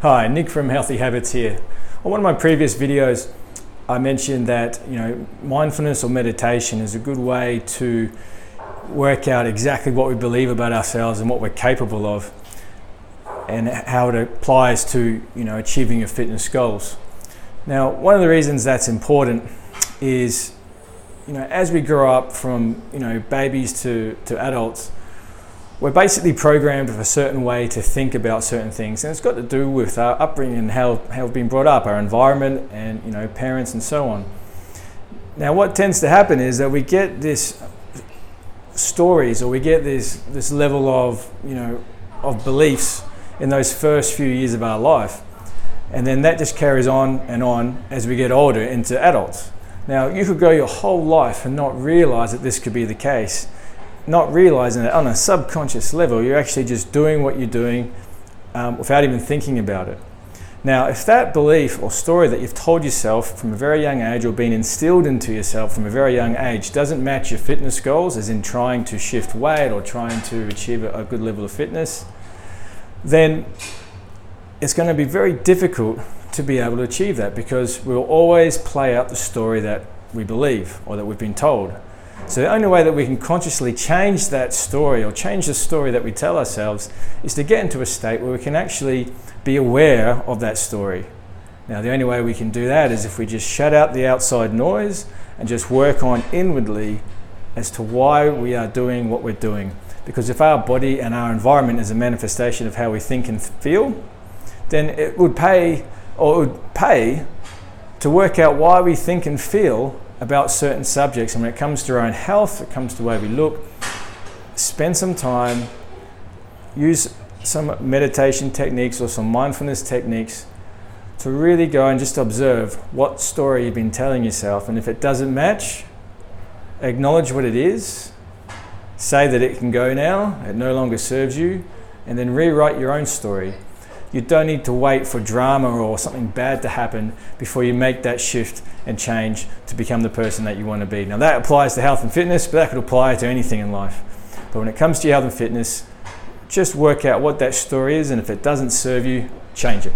Hi, Nick from Healthy Habits here. On one of my previous videos, I mentioned that mindfulness or meditation is a good way to work out exactly what we believe about ourselves and what we're capable of, and how it applies to achieving your fitness goals. Now, one of the reasons that's important is as we grow up from babies to adults, we're basically programmed with a certain way to think about certain things, and it's got to do with our upbringing and how we've been brought up, our environment, and parents and so on. Now, what tends to happen is that we get this stories, or we get this level of beliefs in those first few years of our life, and then that just carries on and on as we get older into adults. Now, you could go your whole life and not realize that this could be the case. Not realizing that on a subconscious level, you're actually just doing what you're doing without even thinking about it. Now, if that belief or story that you've told yourself from a very young age, or been instilled into yourself from a very young age, doesn't match your fitness goals, as in trying to shift weight or trying to achieve a good level of fitness, then it's going to be very difficult to be able to achieve that, because we'll always play out the story that we believe or that we've been told. So the only way that we can consciously change that story, or change the story that we tell ourselves, is to get into a state where we can actually be aware of that story. Now, the only way we can do that is if we just shut out the outside noise and just work on inwardly as to why we are doing what we're doing. Because if our body and our environment is a manifestation of how we think and feel, then it would pay to work out why we think and feel about certain subjects. And when it comes to our own health, it comes to the way we look, spend some time, use some meditation techniques or some mindfulness techniques to really go and just observe what story you've been telling yourself. And if it doesn't match, acknowledge what it is, say that it can go now, it no longer serves you, and then rewrite your own story. You don't need to wait for drama or something bad to happen before you make that shift and change to become the person that you want to be. Now, that applies to health and fitness, but that could apply to anything in life. But when it comes to your health and fitness, just work out what that story is, and if it doesn't serve you, change it.